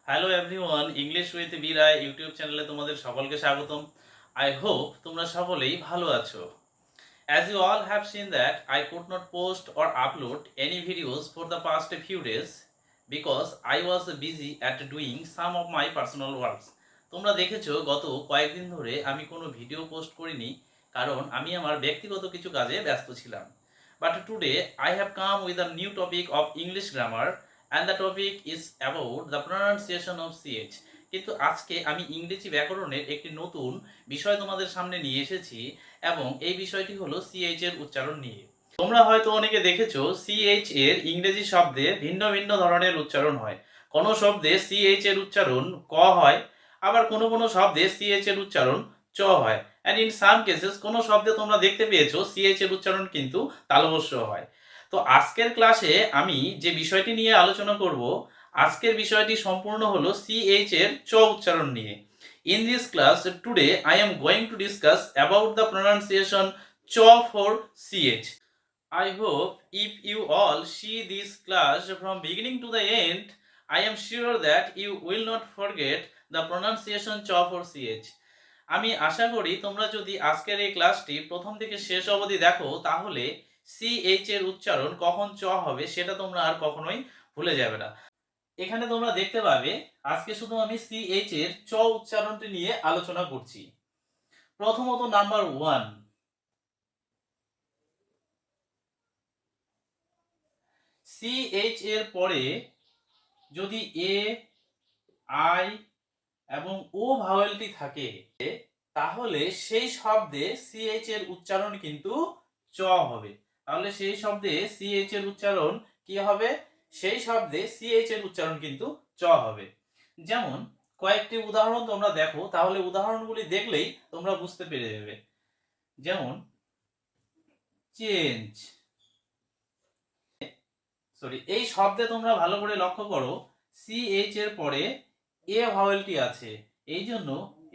Hello everyone, English with বিরায় YouTube চ্যানেলে তোমাদের সকলকে স্বাগতম। আই হোপ তোমরা সকলেই ভালো আছো। As you all have seen that I could not post or upload any videos for the past few days because I was busy at doing some of my personal works. তোমরা দেখেছো গত কয়েকদিন ধরে আমি কোনো ভিডিও পোস্ট করিনি কারণ আমি আমার ব্যক্তিগত কিছু কাজে ব্যস্ত ছিলাম। But today I have come with a new topic of English grammar and the topic is about the pronunciation of CH. কিন্তু আজকে আমি ইংরেজি ব্যাকরণের একটি নতুন বিষয় তোমাদের সামনে নিয়ে এসেছি এবং এই বিষয়টি হলো সিএইচ এর উচ্চারণ নিয়ে। তোমরা হয়তো অনেকে দেখেছো সিএইচ এর ইংরেজি শব্দে ভিন্ন ভিন্ন ধরনের উচ্চারণ হয়। কোনো শব্দে সিএইচ এর উচ্চারণ ক হয়, আবার কোনো কোনো শব্দে সিএইচ এর উচ্চারণ চ হয়, অ্যান্ড ইন সাম কেসেস কোনো শব্দে তোমরা দেখতে পেয়েছো সিএইচ এর উচ্চারণ কিন্তু তালব্য হয়। তো আজকের ক্লাসে আমি যে বিষয়টি নিয়ে আলোচনা করব, আজকের বিষয়টি সম্পূর্ণ হলো সিএইচ এর চ উচ্চারণ নিয়ে। In this class today I am going to discuss about the pronunciation CH for CH. I hope if you all see this class from beginning to the end, I am sure that you will not forget the pronunciation CH for CH. আমি আশা করি তোমরা যদি আজকের এই ক্লাসটি প্রথম থেকে শেষ অবধি দেখো তাহলে সিএইচ এর উচ্চারণ কখন চ হবে সেটা তোমরা আর কখনোই ভুলে যাবে না। এখানে তোমরা দেখতে পাবে আজকে শুধু আমি সিএইচ এর চ উচ্চারণটি নিয়ে আলোচনা করছি। প্রথমত নাম্বার 1, সিএইচ এর পরে যদি এ, আই এবং ও ভাওয়েলটি থাকে তাহলে সেই শব্দে সিএইচ এর উচ্চারণ কিন্তু চ হবে। তাহলে সেই শব্দে সিএইচ এর উচ্চারণ কি হবে? সেই শব্দে সিএইচ এর উচ্চারণ কিন্তু চ হবে। যেমন কয়েকটি উদাহরণ তোমরা দেখো, তাহলে উদাহরণগুলি দেখলেই তোমরা বুঝতে পেরে যাবে। যেমন চেঞ্জ, এই শব্দে তোমরা ভালো করে লক্ষ্য করো সিএইচ এর পরে এ ভাওয়েলটি আছে, এই জন্য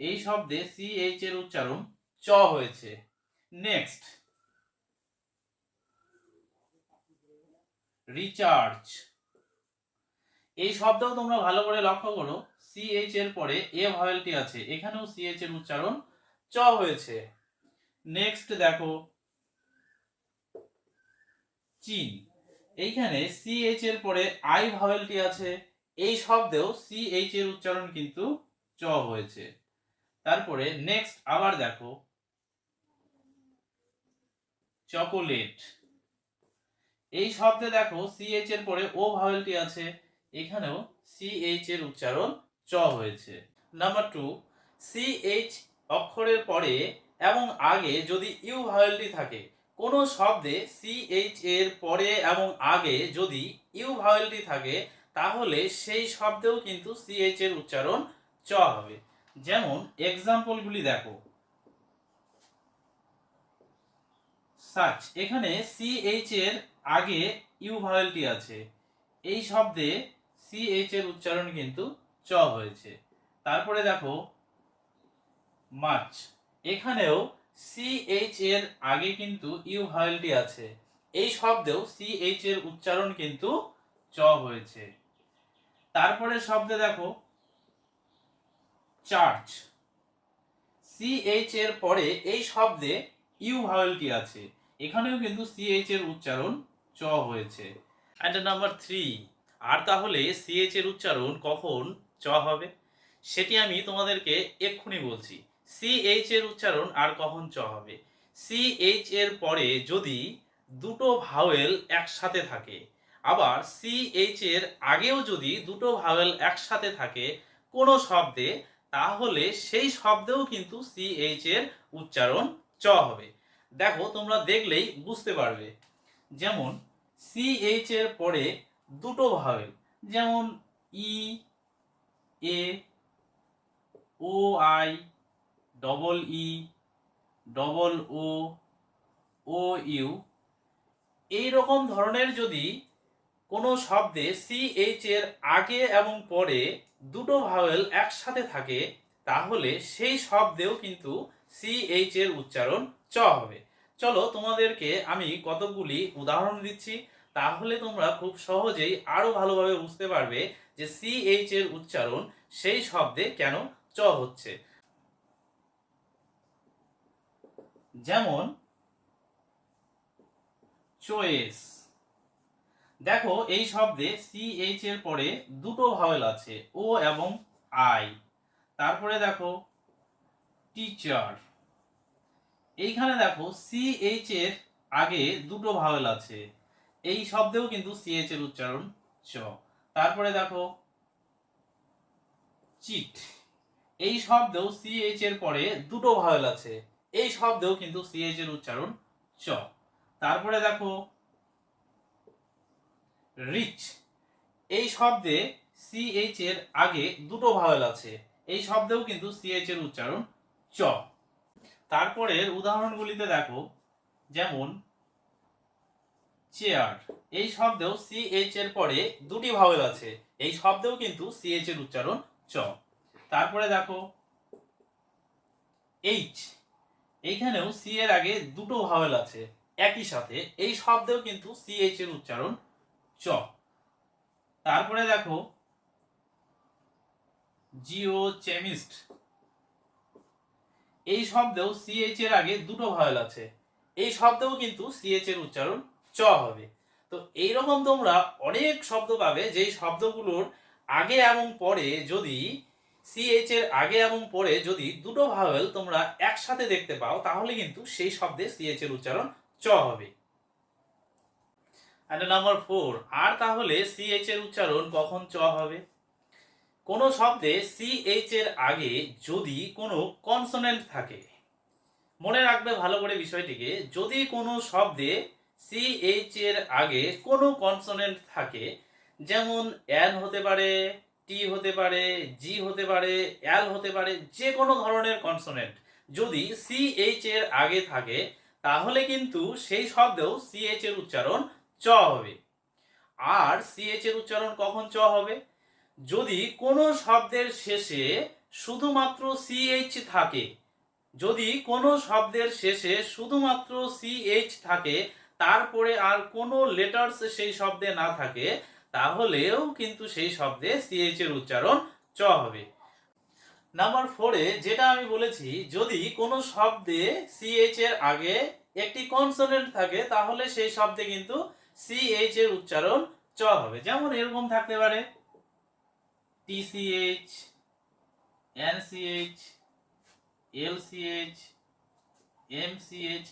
এই শব্দে সিএইচ এর উচ্চারণ চ হয়েছে। নেক্সট রিচার্জ, এই শব্দেও তোমরা ভালো করে লক্ষ্য করো সিএইচ এর পরে এ ভাওয়েলটি আছে, এখানেও সিএইচ এর উচ্চারণ চ হয়েছে। নেক্সট দেখো চীন, এইখানে সিএইচ এর পরে আই ভাওয়েলটি আছে, এই শব্দেও সিএইচ এর উচ্চারণ কিন্তু চ হয়েছে। তারপরে নেক্সট আবার দেখো চকোলেট, এই শব্দে দেখো সিএইচ এর পরে ও ভাওয়েলটি আছে, এখানেও সিএইচ এর উচ্চারণ চ হয়েছে। নাম্বার 2, সিএইচ অক্ষরের পরে এবং আগে যদি ইউ ভাওয়েলটি থাকে, কোন শব্দে সিএইচ এর পরে এবং আগে যদি ইউ ভাওয়েলটি থাকে তাহলে সেই শব্দেও কিন্তু সিএইচ এর উচ্চারণ চ হবে। যেমন এক্সাম্পলগুলি দেখো, সাচ, এখানে সিএইচ এর আগে ইউ ভাওয়েলটি আছে, এই শব্দে সিএইচ এর উচ্চারণ কিন্তু চ হয়েছে। তারপরে দেখো মাছ, এখানেও সিএইচ এর আগে কিন্তু ইউ ভাওয়েলটি আছে, এই শব্দেও সিএইচ এর উচ্চারণ কিন্তু চ হয়েছে। তারপরে শব্দে দেখো চার্চ, সিএইচ এর পরে এই শব্দে ইউ ভাওয়েলটি আছে, এখানেও কিন্তু সিএইচ এর উচ্চারণ চ হয়েছে। অ্যান্ড নাম্বার 3, আর তাহলে সিএইচ এর উচ্চারণ কখন চ হবে সেটি আমি তোমাদেরকে এক্ষুনি বলছি। সিএইচ এর উচ্চারণ আর কখন চ হবে? সিএইচ এর পরে যদি দুটো ভাওয়েল একসাথে থাকে, আবার সিএইচ এর আগেও যদি দুটো ভাওয়েল একসাথে থাকে কোনো শব্দে, তাহলে সেই শব্দেও কিন্তু সিএইচ এর উচ্চারণ চ হবে। দেখো তোমরা দেখলেই বুঝতে পারবে। যেমন সিএইচ এর পরে দুটো ভাওয়েল, যেমন E, A, O I, double E, double O, O U, এই রকম ধরনের যদি কোনো শব্দে সিএইচ এর আগে এবং পরে দুটো ভাওয়েল একসাথে থাকে তাহলে সেই শব্দেও কিন্তু সিএইচ এর উচ্চারণ চ হবে। চলো তোমাদেরকে আমি কতগুলি উদাহরণ দিচ্ছি, তাহলে তোমরা খুব সহজেই আরো ভালোভাবে বুঝতে পারবে যে CH এর উচ্চারণ সেই শব্দে কেন চ হচ্ছে। যেমন চয়েস, দেখো এই শব্দে CH এর পরে দুটো ভাওয়েল আছে, ও এবং আই। তারপরে দেখো টিচার, এইখানে দেখো CH এর আগে দুটো ভাওয়েল আছে, এই শব্দেও কিন্তু CH এর উচ্চারণ চ। তারপরে দেখো চিট, এই শব্দেও CH এর পরে দুটো ভাওয়েল আছে, এই শব্দেও কিন্তু CH এর উচ্চারণ চ। তারপরে দেখো রিচ, এই শব্দে CH এর আগে দুটো ভাওয়েল আছে, এই শব্দেও কিন্তু CH এর উচ্চারণ চ। তারপরের উদাহরণগুলিতে দেখো, যেমন চেয়ার, এই শব্দেও CH এর পরে দুটি ভাওয়েল আছে, এই শব্দেও কিন্তু CH এর উচ্চারণ চ। তারপরে দেখো এইচ, এইখানেও C এর আগে দুটো ভাওয়েল আছে একই সাথে, এই শব্দেও কিন্তু CH এর উচ্চারণ চ। তারপরে দেখো জিওচেমিস্ট, এই শব্দেও CH এর আগে দুটো ভাওয়েল আছে, এই শব্দেও কিন্তু CH এর উচ্চারণ চ হবে। তো এইরকম তোমরা অনেক শব্দ পাবে যেই শব্দগুলোর আগে এবং পরে যদি CH এর আগে এবং পরে যদি দুটো ভাওয়েল তোমরা একসাথে দেখতে পাও, তাহলে কিন্তু সেই শব্দে CH এর উচ্চারণ চ হবে। আর নাম্বার 4, আর তাহলে CH এর উচ্চারণ কখন চ হবে? কোনো শব্দে CH এর আগে যদি কোনো কনসোনেন্ট থাকে, মনে রাখবে ভালো করে বিষয়টিকে, যদি কোনো শব্দে CH এর আগে কোনো কনসোনেন্ট থাকে, যেমন এন হতে পারে, টি হতে পারে, জি হতে পারে, এল হতে পারে, যে কোনো ধরনের কনসোনেন্ট যদি CH এর আগে থাকে, তাহলে কিন্তু সেই শব্দেও CH এর উচ্চারণ চ হবে। আর CH এর উচ্চারণ কখন চ হবে? যদি কোনো শব্দের শেষে শুধুমাত্র CH থাকে, যদি কোনো শব্দের শেষে শুধুমাত্র CH থাকে, তারপরে আর কোনো লেটার্স সেই শব্দে না থাকে, তাহলেও কিন্তু সেই শব্দে CH এর উচ্চারণ চ হবে। নাম্বার 4 এ যেটা আমি বলেছি, যদি কোনো শব্দে CH এর আগে একটি কনসোনেন্ট থাকে, তাহলে সেই শব্দে কিন্তু CH এর উচ্চারণ চ হবে। যেমন এরকম থাকতে পারে TCH, NCH, LCH, MCH,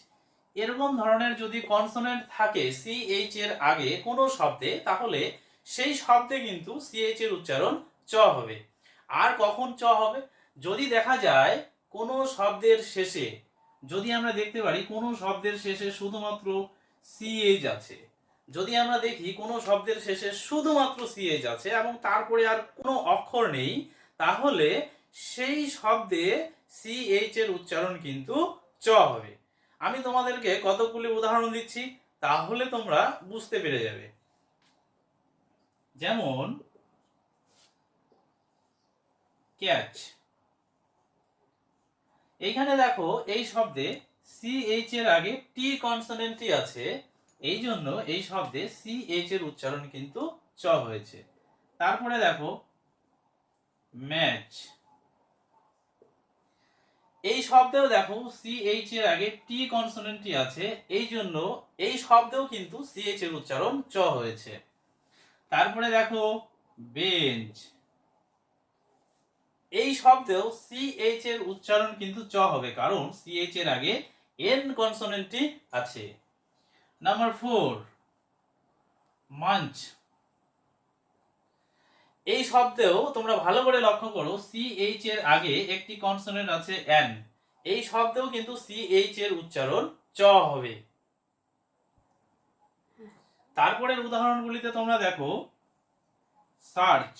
এরকম ধরনের যদি কনসোনেন্ট থাকে CH এর আগে কোনো শব্দে, তাহলে সেই শব্দে কিন্তু CH এর উচ্চারণ চ হবে। আর কখন চ হবে? যদি দেখা যায় কোনো শব্দের শেষে, যদি আমরা দেখতে পারি কোনো শব্দের শেষে শুধুমাত্র CH আছে, যদি আমরা দেখি কোনো শব্দের শেষে শুধুমাত্র CH আছে এবং তারপরে আর কোনো অক্ষর নেই, তাহলে সেই শব্দে CH এর উচ্চারণ কিন্তু চ হবে। আমি তোমাদেরকে কতগুলি উদাহরণ দিচ্ছি, তাহলে তোমরা বুঝতে পেরে যাবে। যেমন ক্যাচ, এইখানে দেখো এই শব্দে CH এর আগে টি কনসোনেন্টটি আছে, এই জন্য এই শব্দে CH এর উচ্চারণ কিন্তু চ হয়েছে। তারপরে দেখো ম্যাচ, এই শব্দেও দেখো CH এর আগে টি কনসোনেন্টটি আছে, এই জন্য এই শব্দেও কিন্তু CH এর উচ্চারণ চ হয়েছে। তারপরে দেখো বেঞ্চ, এই শব্দেও CH এর উচ্চারণ কিন্তু চ হবে, কারণ CH এর আগে N কনসোনেন্টটি আছে। নাম্বার 4 মাঞ্চ, এই শব্দেও তোমরা ভালো করে লক্ষ্য করো CH এর আগে একটি কনসোনেন্ট আছে N, এই শব্দেও কিন্তু CH এর উচ্চারণ চ হবে। তারপরের উদাহরণগুলিতে তোমরা দেখো সার্চ,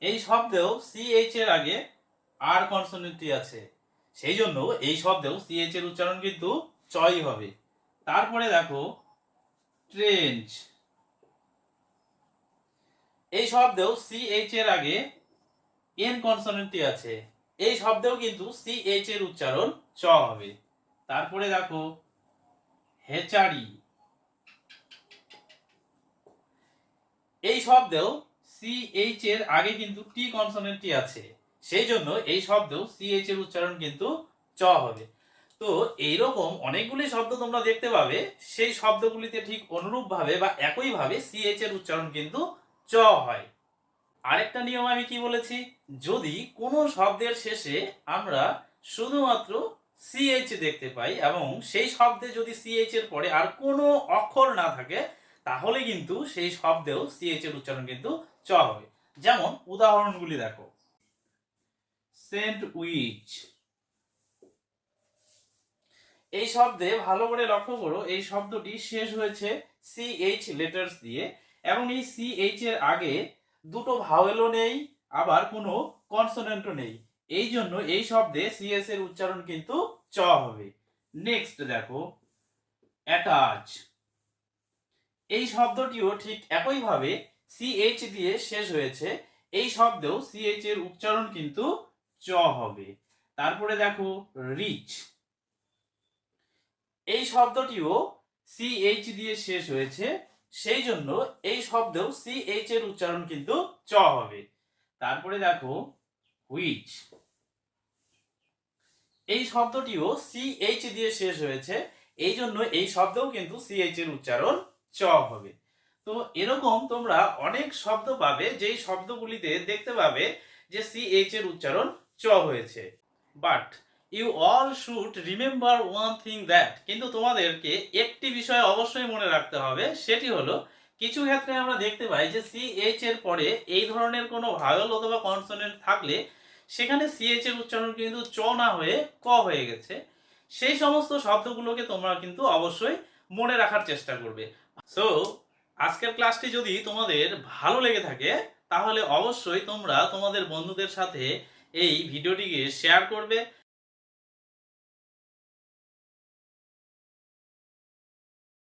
এই শব্দেও CH এর আগে আর কনসোনেন্টটি আছে, সেই জন্য এই শব্দেও CH এর উচ্চারণ কিন্তু চই হবে। তারপরে দেখো ট্রেঞ্চ, এই শব্দেও CH এর আগে N কনসোনেন্টটি আছে, এই শব্দেও কিন্তু CH এর উচ্চারণ চ হবে। তারপরে দেখো হেচারি, এই শব্দেও সিএইচ এর আগে কিন্তু টি কনসোনেন্টটি আছে, সেই জন্য এই শব্দেও সিএইচ এর উচ্চারণ কিন্তু চ হবে। তো এইরকম অনেকগুলি শব্দ তোমরা দেখতে পাবে, সেই শব্দগুলিতে ঠিক অনুরূপভাবে বা একইভাবে সিএইচ এর উচ্চারণ কিন্তু চ হয়। আরেকটা নিয়ম আমি কি বলেছি, যদি কোনো শব্দের শেষে আমরা শুধুমাত্র সিএইচ দেখতে পাই এবং সেই শব্দে যদি সিএইচ এর পরে আর কোনো অক্ষর না থাকে, তাহলে কিন্তু সেই শব্দেও সিএইচ এর উচ্চারণ কিন্তু চ হবে। যেমন উদাহরণগুলি দেখো, স্যান্ডউইচ, এই শব্দে ভালো করে লক্ষ্য করো, এই শব্দটি শেষ হয়েছে সিএইচ লেটার্স দিয়ে এবং এই সিএইচ এর আগে দুটো ভাওয়েলও নেই, আবার কোনো কনসোনেন্টও নেই। এই জন্য এই শব্দে সিএস এর উচ্চারণ কিন্তু চ হবে। নেক্সট দেখো, অ্যাটাচ, এই শব্দটিও ঠিক একইভাবে সিএইচ দিয়ে শেষ হয়েছে, এই শব্দেও সিএইচ এর উচ্চারণ কিন্তু চ হবে। তারপরে দেখো রিচ, এই শব্দটিও সিএইচ দিয়ে শেষ হয়েছে, সেই জন্য এই শব্দেও সিএইচ এর উচ্চারণ কিন্তু চ হবে। তারপরে দেখো হুইচ, এই শব্দটিও সিএইচ দিয়ে শেষ হয়েছে, এই জন্য এই শব্দেও কিন্তু সিএইচ এর উচ্চারণ চ হবে। তো এরকম তোমরা অনেক শব্দ পাবে, যেই শব্দগুলিতে দেখতে পাবে যে সিএইচ এর উচ্চারণ চ হয়েছে। But you all should remember one thing that, কিন্তু তোমাদেরকে একটি বিষয় অবশ্যই মনে রাখতে হবে, সেটি হলো কিছু ক্ষেত্রে আমরা দেখতে পাই যে সিএইচ এর পরে এই ধরনের কোনো ভাওয়েল অথবা কনসোনেন্ট থাকলে সেখানে সিএইচ এর উচ্চারণ কিন্তু চ না হয়ে ক হয়ে গেছে। সেই সমস্ত শব্দগুলোকে তোমরা কিন্তু অবশ্যই মনে রাখার চেষ্টা করবে। সো আজকের ক্লাসটি যদি তোমাদের ভালো লেগে থাকে, তাহলে অবশ্যই তোমরা তোমাদের বন্ধুদের সাথে এই ভিডিওটিকে শেয়ার করবে